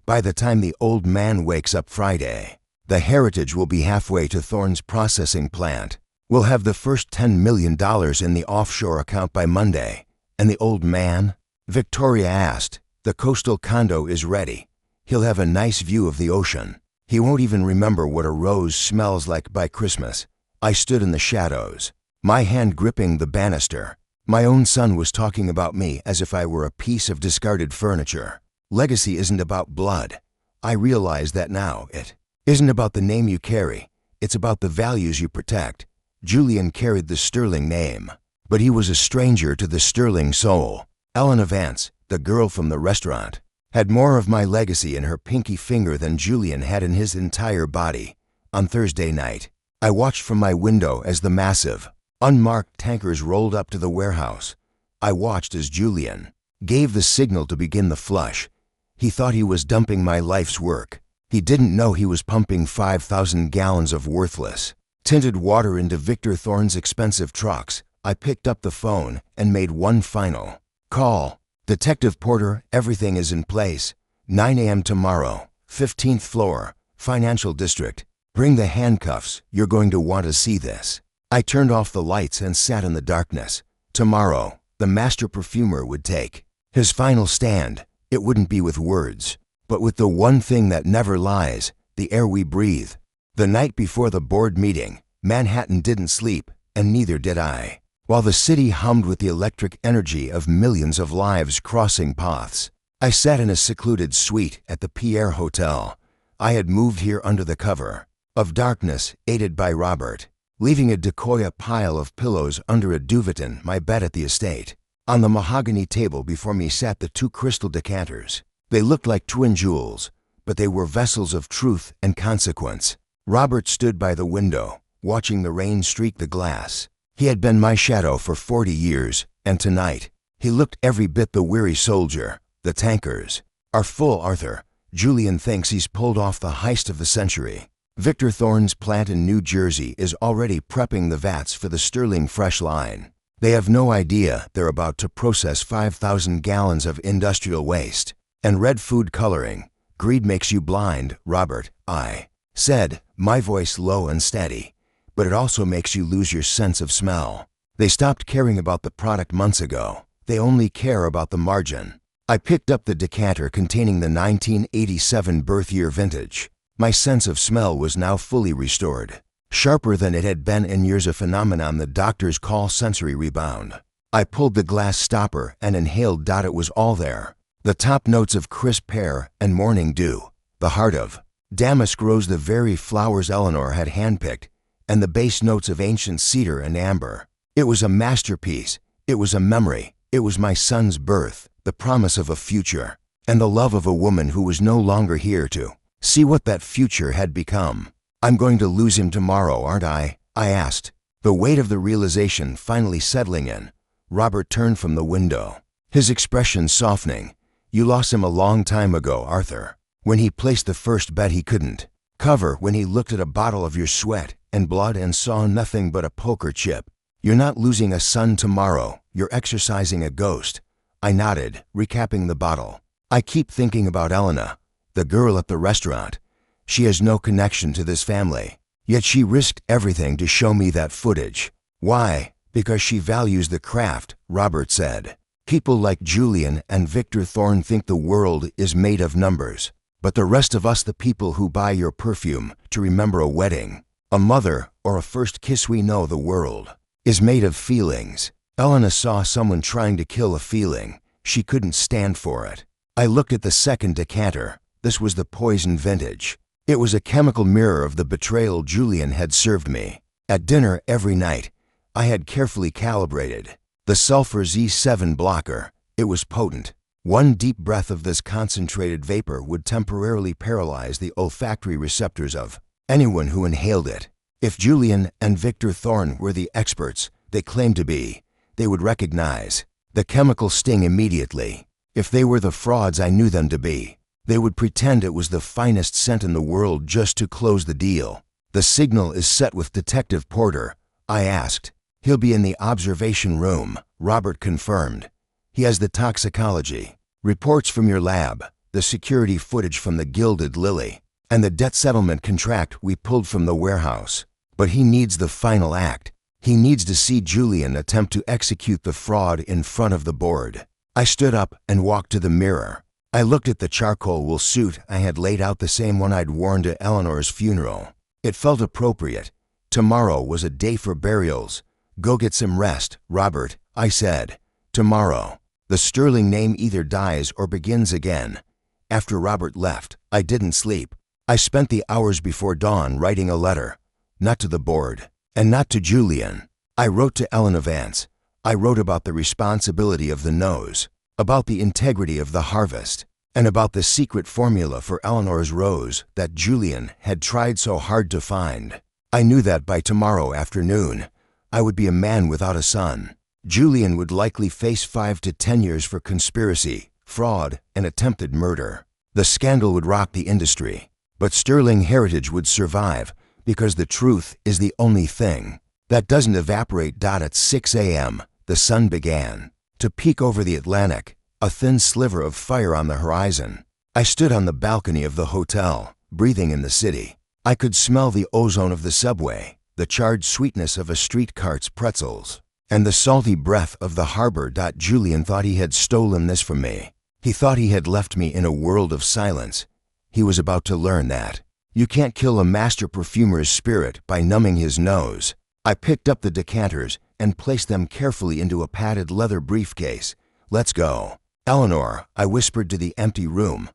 By the time the old man wakes up Friday, the Heritage will be halfway to Thorne's processing plant. We'll have the first $10 million in the offshore account by Monday. And the old man? Victoria asked. The coastal condo is ready. He'll have a nice view of the ocean. He won't even remember what a rose smells like by Christmas. I stood in the shadows, my hand gripping the banister. My own son was talking about me as if I were a piece of discarded furniture. Legacy isn't about blood. I realize that now. It isn't about the name you carry. It's about the values you protect. Julian carried the Sterling name, but he was a stranger to the Sterling soul. Elena Vance, the girl from the restaurant, had more of my legacy in her pinky finger than Julian had in his entire body. On Thursday night, I watched from my window as the massive, unmarked tankers rolled up to the warehouse. I watched as Julian gave the signal to begin the flush. He thought he was dumping my life's work. He didn't know he was pumping 5,000 gallons of worthless, tinted water into Victor Thorne's expensive trucks. I picked up the phone and made one final call. Detective Porter, everything is in place. 9 a.m. tomorrow, 15th floor, Financial District. Bring the handcuffs. You're going to want to see this. I turned off the lights and sat in the darkness. Tomorrow, the master perfumer would take his final stand. It wouldn't be with words, but with the one thing that never lies, the air we breathe. The night before the board meeting, Manhattan didn't sleep, and neither did I. While the city hummed with the electric energy of millions of lives crossing paths, I sat in a secluded suite at the Pierre Hotel. I had moved here under the cover of darkness, aided by Robert, leaving a decoy pile of pillows under a duvet in my bed at the estate. On the mahogany table before me sat the 2 crystal decanters. They looked like twin jewels, but they were vessels of truth and consequence. Robert stood by the window, watching the rain streak the glass. He had been my shadow for 40 years, and tonight, he looked every bit the weary soldier. The tankers are full, Arthur. Julian thinks he's pulled off the heist of the century. Victor Thorne's plant in New Jersey is already prepping the vats for the Sterling Fresh line. They have no idea they're about to process 5,000 gallons of industrial waste and red food coloring. Greed makes you blind, Robert, I said, my voice low and steady. But it also makes you lose your sense of smell. They stopped caring about the product months ago. They only care about the margin. I picked up the decanter containing the 1987 birth year vintage. My sense of smell was now fully restored, sharper than it had been in years, a phenomenon the doctors call sensory rebound. I pulled the glass stopper and inhaled. It was all there. The top notes of crisp pear and morning dew, the heart of damask rose, the very flowers Eleanor had handpicked, and the base notes of ancient cedar and amber. It was a masterpiece. It was a memory. It was my son's birth, the promise of a future, and the love of a woman who was no longer here to see what that future had become. I'm going to lose him tomorrow, aren't I? I asked, the weight of the realization finally settling in. Robert turned from the window, his expression softening. You lost him a long time ago, Arthur. When he placed the first bet he couldn't cover, when he looked at a bottle of your sweat and blood and saw nothing but a poker chip. You're not losing a son tomorrow. You're exorcising a ghost. I nodded, recapping the bottle. I keep thinking about Elena, the girl at the restaurant. She has no connection to this family, yet she risked everything to show me that footage. Why? Because she values the craft, Robert said. People like Julian and Victor Thorne think the world is made of numbers, but the rest of us, the people who buy your perfume to remember a wedding, a mother, or a first kiss, we know the world is made of feelings. Elena saw someone trying to kill a feeling. She couldn't stand for it. I looked at the second decanter. This was the poison vintage. It was a chemical mirror of the betrayal Julian had served me. At dinner every night, I had carefully calibrated the sulfur Z7 blocker. It was potent. One deep breath of this concentrated vapor would temporarily paralyze the olfactory receptors of anyone who inhaled it. If Julian and Victor Thorne were the experts they claimed to be, they would recognize the chemical sting immediately. If they were the frauds I knew them to be, they would pretend it was the finest scent in the world just to close the deal. The signal is set with Detective Porter, I asked. He'll be in the observation room. Robert confirmed. He has the toxicology, reports from your lab, the security footage from the Gilded Lily, and the debt settlement contract we pulled from the warehouse. But he needs the final act. He needs to see Julian attempt to execute the fraud in front of the board. I stood up and walked to the mirror. I looked at the charcoal wool suit I had laid out, the same one I'd worn to Eleanor's funeral. It felt appropriate. Tomorrow was a day for burials. Go get some rest, Robert, I said. Tomorrow. The Sterling name either dies or begins again. After Robert left, I didn't sleep. I spent the hours before dawn writing a letter. Not to the board, and not to Julian. I wrote to Eleanor Vance. I wrote about the responsibility of the nose, about the integrity of the harvest, and about the secret formula for Eleanor's rose that Julian had tried so hard to find. I knew that by tomorrow afternoon, I would be a man without a son. Julian would likely face 5 to 10 years for conspiracy, fraud, and attempted murder. The scandal would rock the industry, but Sterling heritage would survive because the truth is the only thing that doesn't evaporate. At 6 a.m., the sun began to peek over the Atlantic, a thin sliver of fire on the horizon. I stood on the balcony of the hotel, breathing in the city. I could smell the ozone of the subway, the charred sweetness of a streetcart's pretzels, and the salty breath of the harbor. Julian thought he had stolen this from me. He thought he had left me in a world of silence. He was about to learn that you can't kill a master perfumer's spirit by numbing his nose. I picked up the decanters and placed them carefully into a padded leather briefcase. Let's go. Eleanor, I whispered to the empty room.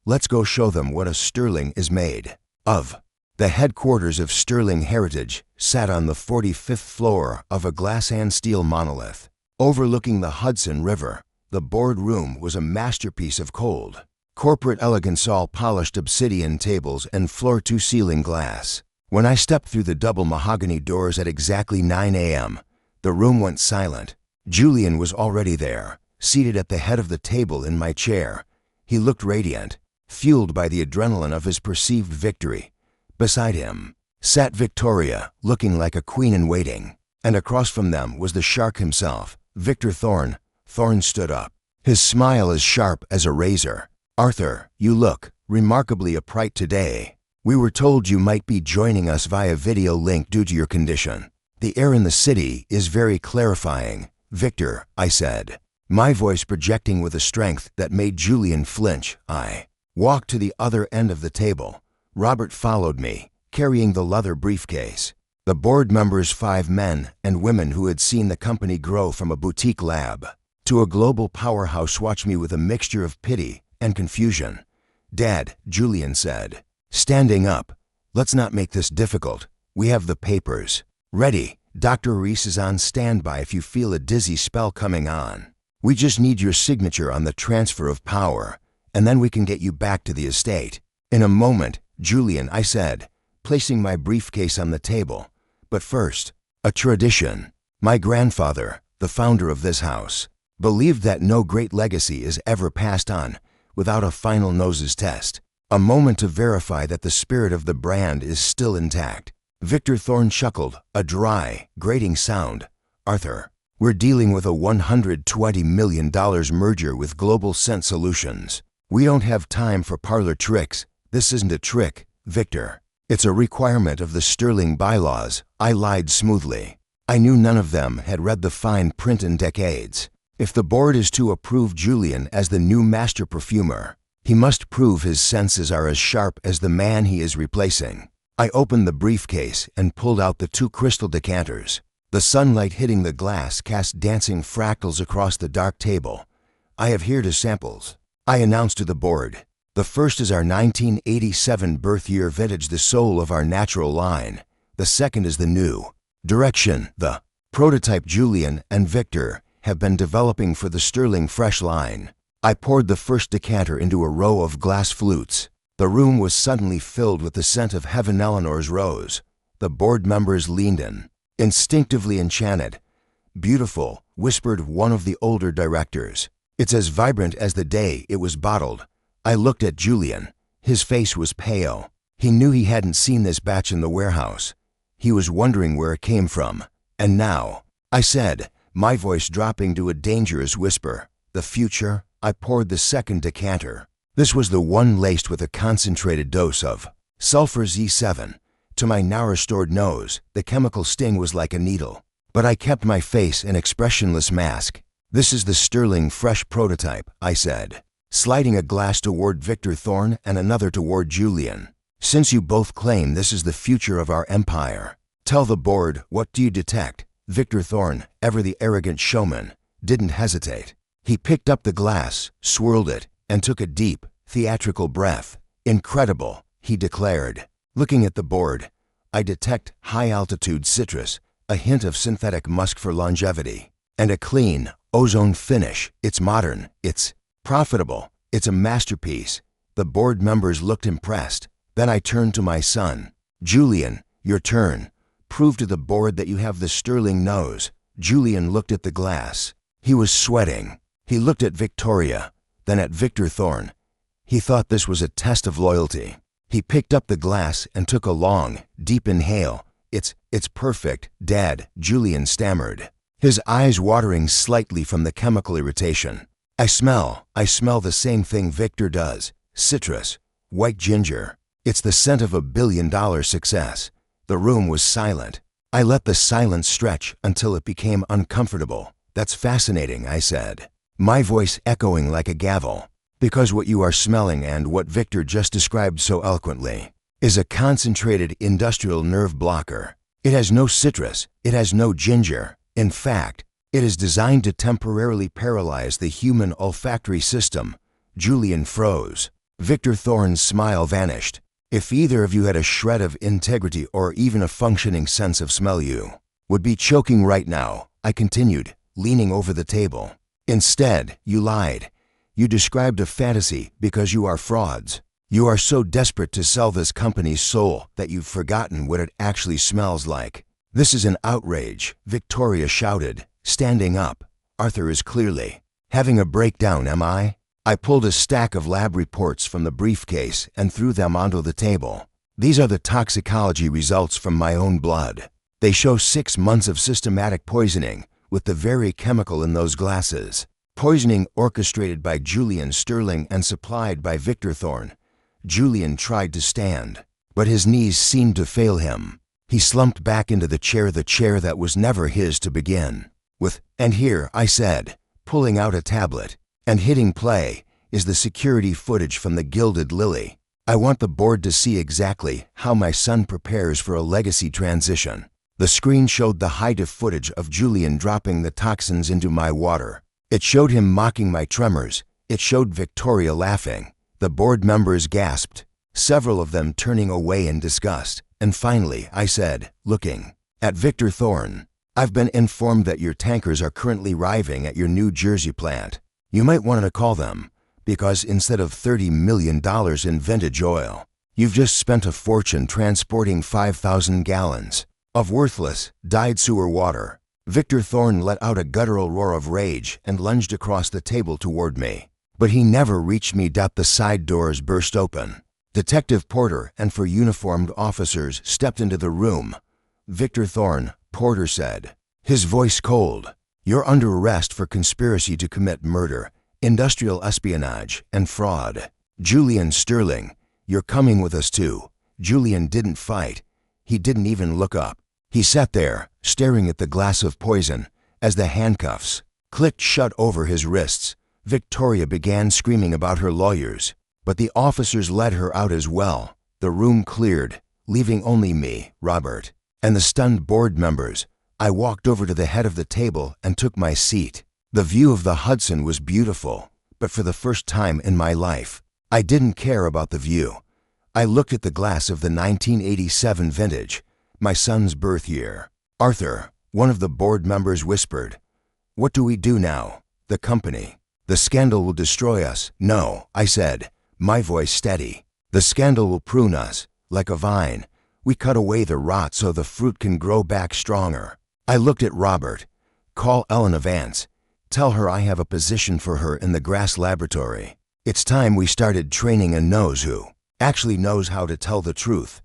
Let's go show them what a Sterling is made of. The headquarters of Sterling Heritage sat on the 45th floor of a glass and steel monolith. Overlooking the Hudson River, the boardroom was a masterpiece of cold corporate elegance, all polished obsidian tables and floor-to-ceiling glass. When I stepped through the double mahogany doors at exactly 9 a.m., the room went silent. Julian was already there, seated at the head of the table in my chair. He looked radiant, fueled by the adrenaline of his perceived victory. Beside him sat Victoria, looking like a queen in waiting, and across from them was the shark himself, Victor Thorne. Thorne stood up, his smile as sharp as a razor. Arthur, you look remarkably upright today. We were told you might be joining us via video link due to your condition. The air in the city is very clarifying. Victor, I said, my voice projecting with a strength that made Julian flinch. I walked to the other end of the table. Robert followed me, carrying the leather briefcase. The board members, 5 men and women who had seen the company grow from a boutique lab to a global powerhouse, watched me with a mixture of pity and confusion. Dad, Julian said, standing up, let's not make this difficult. We have the papers. Ready. Dr. Reese is on standby if you feel a dizzy spell coming on. We just need your signature on the transfer of power, and then we can get you back to the estate. In a moment, Julian, I said, placing my briefcase on the table. But first, a tradition. My grandfather, the founder of this house, believed that no great legacy is ever passed on without a final noses test. A moment to verify that the spirit of the brand is still intact. Victor Thorne chuckled, a dry, grating sound. Arthur, we're dealing with a $120 million merger with Global Scent Solutions. We don't have time for parlor tricks. This isn't a trick, Victor. It's a requirement of the Sterling bylaws. I lied smoothly. I knew none of them had read the fine print in decades. If the board is to approve Julian as the new master perfumer, he must prove his senses are as sharp as the man he is replacing. I opened the briefcase and pulled out the 2 crystal decanters. The sunlight hitting the glass cast dancing fractals across the dark table. I have here 2 samples, I announced to the board. The first is our 1987 birth year vintage, the soul of our natural line. The second is the new direction, the prototype Julian and Victor have been developing for the Sterling Fresh line. I poured the first decanter into a row of glass flutes. The room was suddenly filled with the scent of Heaven Eleanor's rose. The board members leaned in, instinctively enchanted. Beautiful, whispered one of the older directors. It's as vibrant as the day it was bottled. I looked at Julian. His face was pale. He knew he hadn't seen this batch in the warehouse. He was wondering where it came from. And now, I said, my voice dropping to a dangerous whisper. The future. I poured the second decanter. This was the one laced with a concentrated dose of sulfur Z7. To my now restored nose, the chemical sting was like a needle. But I kept my face an expressionless mask. This is the sterling fresh prototype, I said, sliding a glass toward Victor Thorne and another toward Julian. Since you both claim this is the future of our empire, tell the board, what do you detect? Victor Thorne, ever the arrogant showman, didn't hesitate. He picked up the glass, swirled it, and took a deep, theatrical breath. Incredible, he declared. Looking at the board, I detect high-altitude citrus, a hint of synthetic musk for longevity, and a clean, ozone finish. It's modern, it's profitable, it's a masterpiece. The board members looked impressed. Then I turned to my son. Julian, your turn. Prove to the board that you have the sterling nose. Julian looked at the glass. He was sweating. He looked at Victoria, then at Victor Thorne. He thought this was a test of loyalty. He picked up the glass and took a long, deep inhale. It's perfect, Dad, Julian stammered, his eyes watering slightly from the chemical irritation. I smell the same thing Victor does. Citrus, white ginger. It's the scent of $1 billion success. The room was silent. I let the silence stretch until it became uncomfortable. That's fascinating, I said, my voice echoing like a gavel. Because what you are smelling and what Victor just described so eloquently is a concentrated industrial nerve blocker. It has no citrus, it has no ginger. In fact, it is designed to temporarily paralyze the human olfactory system. Julian froze. Victor Thorne's smile vanished. If either of you had a shred of integrity or even a functioning sense of smell, you would be choking right now, I continued, leaning over the table. Instead, you lied. You described a fantasy because you are frauds. You are so desperate to sell this company's soul that you've forgotten what it actually smells like. This is an outrage, Victoria shouted, standing up. Arthur is clearly having a breakdown, am I? I pulled a stack of lab reports from the briefcase and threw them onto the table. These are the toxicology results from my own blood. They show 6 months of systematic poisoning with the very chemical in those glasses. Poisoning orchestrated by Julian Sterling and supplied by Victor Thorne. Julian tried to stand, but his knees seemed to fail him. He slumped back into the chair that was never his to begin. And here, I said, pulling out a tablet and hitting play, is the security footage from the Gilded Lily. I want the board to see exactly how my son prepares for a legacy transition. The screen showed the high-def footage of Julian dropping the toxins into my water. It showed him mocking my tremors. It showed Victoria laughing. The board members gasped, several of them turning away in disgust. And finally, I said, looking at Victor Thorne, I've been informed that your tankers are currently arriving at your New Jersey plant. You might want to call them, because instead of $30 million in vintage oil, you've just spent a fortune transporting 5,000 gallons of worthless, dyed sewer water. Victor Thorne let out a guttural roar of rage and lunged across the table toward me. But he never reached me. The side doors burst open. Detective Porter and 4 uniformed officers stepped into the room. Victor Thorne, Porter said, his voice cold. You're under arrest for conspiracy to commit murder, industrial espionage, and fraud. Julian Sterling, you're coming with us too. Julian didn't fight. He didn't even look up. He sat there, staring at the glass of poison, as the handcuffs clicked shut over his wrists. Victoria began screaming about her lawyers, but the officers led her out as well. The room cleared, leaving only me, Robert, and the stunned board members. I walked over to the head of the table and took my seat. The view of the Hudson was beautiful, but for the first time in my life, I didn't care about the view. I looked at the glass of the 1987 vintage, my son's birth year. Arthur, one of the board members whispered, "What do we do now? The company. The scandal will destroy us." "No," I said, my voice steady. "The scandal will prune us, like a vine. We cut away the rot so the fruit can grow back stronger." I looked at Robert. "Call Elena Vance. Tell her I have a position for her in the Grass Laboratory. It's time we started training a nose who actually knows how to tell the truth."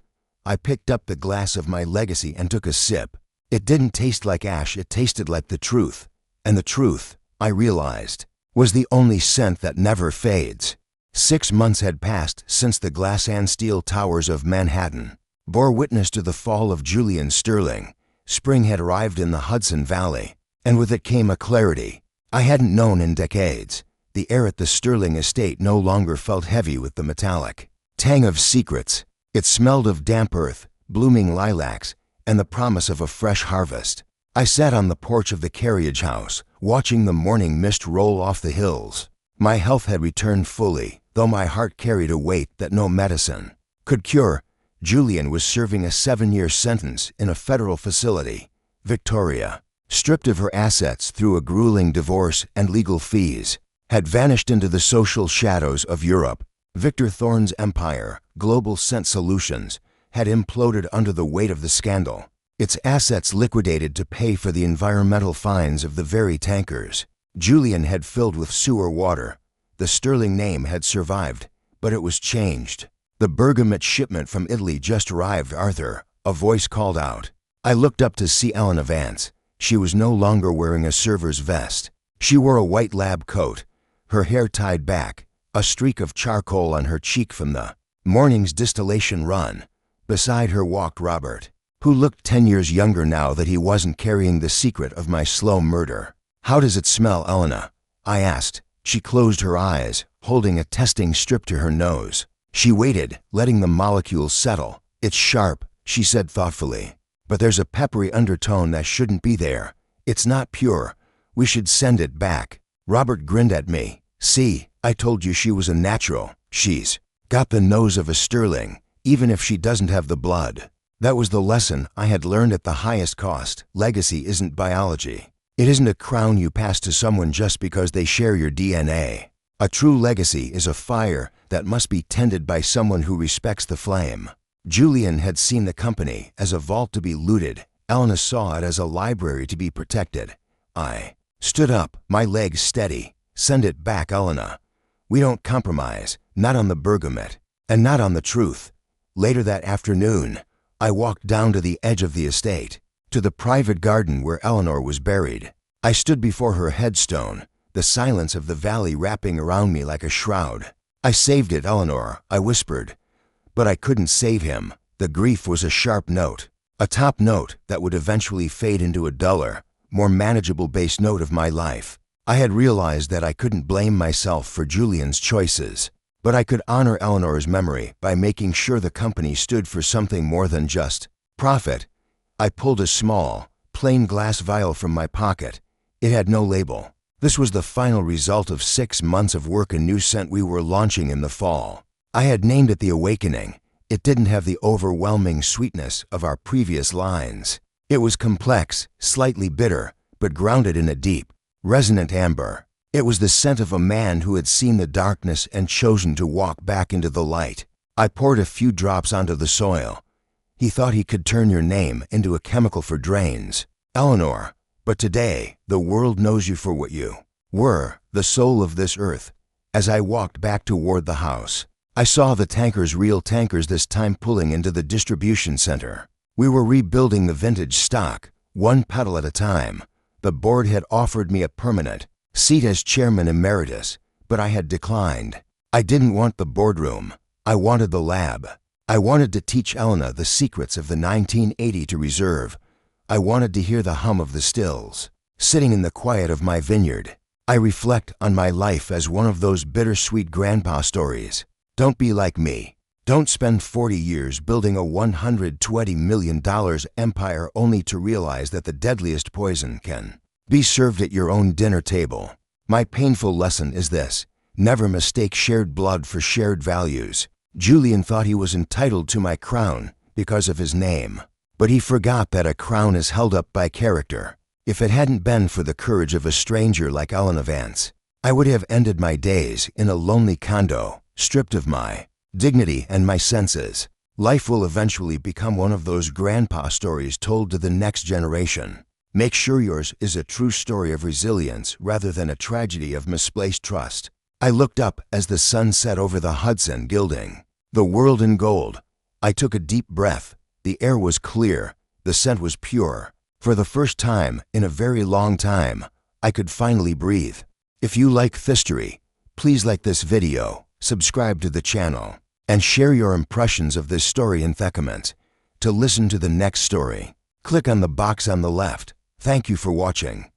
I picked up the glass of my legacy and took a sip. It didn't taste like ash, it tasted like the truth. And the truth, I realized, was the only scent that never fades. 6 months had passed since the glass and steel towers of Manhattan bore witness to the fall of Julian Sterling. Spring had arrived in the Hudson Valley, and with it came a clarity I hadn't known in decades. The air at the Sterling estate no longer felt heavy with the metallic tang of secrets. It smelled of damp earth, blooming lilacs, and the promise of a fresh harvest. I sat on the porch of the carriage house, watching the morning mist roll off the hills. My health had returned fully, though my heart carried a weight that no medicine could cure. Julian was serving a 7-year sentence in a federal facility. Victoria, stripped of her assets through a grueling divorce and legal fees, had vanished into the social shadows of Europe. Victor Thorne's empire, Global Scent Solutions, had imploded under the weight of the scandal, its assets liquidated to pay for the environmental fines of the very tankers Julian had filled with sewer water. The Sterling name had survived, but it was changed. The bergamot shipment from Italy just arrived, Arthur, a voice called out. I looked up to see Elena Vance. She was no longer wearing a server's vest. She wore a white lab coat, her hair tied back, a streak of charcoal on her cheek from the morning's distillation run. Beside her walked Robert, who looked 10 years younger now that he wasn't carrying the secret of my slow murder. How does it smell, Elena? I asked. She closed her eyes, holding a testing strip to her nose. She waited, letting the molecules settle. It's sharp, she said thoughtfully. But there's a peppery undertone that shouldn't be there. It's not pure. We should send it back. Robert grinned at me. See, I told you she was a natural. She's got the nose of a Sterling, even if she doesn't have the blood. That was the lesson I had learned at the highest cost. Legacy isn't biology. It isn't a crown you pass to someone just because they share your DNA. A true legacy is a fire that must be tended by someone who respects the flame. Julian had seen the company as a vault to be looted. Elena saw it as a library to be protected. I stood up, my legs steady. Send it back, Elena. We don't compromise, not on the bergamot, and not on the truth. Later that afternoon, I walked down to the edge of the estate, to the private garden where Eleanor was buried. I stood before her headstone, the silence of the valley wrapping around me like a shroud. I saved it, Eleanor, I whispered. But I couldn't save him. The grief was a sharp note, a top note that would eventually fade into a duller, more manageable bass note of my life. I had realized that I couldn't blame myself for Julian's choices, but I could honor Eleanor's memory by making sure the company stood for something more than just profit. I pulled a small, plain glass vial from my pocket. It had no label. This was the final result of 6 months of work, a new scent we were launching in the fall. I had named it The Awakening. It didn't have the overwhelming sweetness of our previous lines. It was complex, slightly bitter, but grounded in a deep, resonant amber. It was the scent of a man who had seen the darkness and chosen to walk back into the light. I poured a few drops onto the soil. He thought he could turn your name into a chemical for drains, Eleanor, but today the world knows you for what you were, the soul of this earth. As I walked back toward the house, I saw the tankers, real tankers this time, pulling into the distribution center. We were rebuilding the vintage stock, one pedal at a time. The board had offered me a permanent seat as chairman emeritus, but I had declined. I didn't want the boardroom. I wanted the lab. I wanted to teach Elena the secrets of the 1982 reserve. I wanted to hear the hum of the stills. Sitting in the quiet of my vineyard, I reflect on my life as one of those bittersweet grandpa stories. Don't be like me. Don't spend 40 years building a $120 million empire only to realize that the deadliest poison can be served at your own dinner table. My painful lesson is this: never mistake shared blood for shared values. Julian thought he was entitled to my crown because of his name, but he forgot that a crown is held up by character. If it hadn't been for the courage of a stranger like Elena Vance, I would have ended my days in a lonely condo, stripped of my dignity and my senses. Life will eventually become one of those grandpa stories told to the next generation. Make sure yours is a true story of resilience rather than a tragedy of misplaced trust. I looked up as the sun set over the Hudson, gilding the world in gold. I took a deep breath. The air was clear. The scent was pure. For the first time in a very long time, I could finally breathe. If you like history, please like this video, subscribe to the channel, and share your impressions of this story in the comments. To listen to the next story, click on the box on the left. Thank you for watching.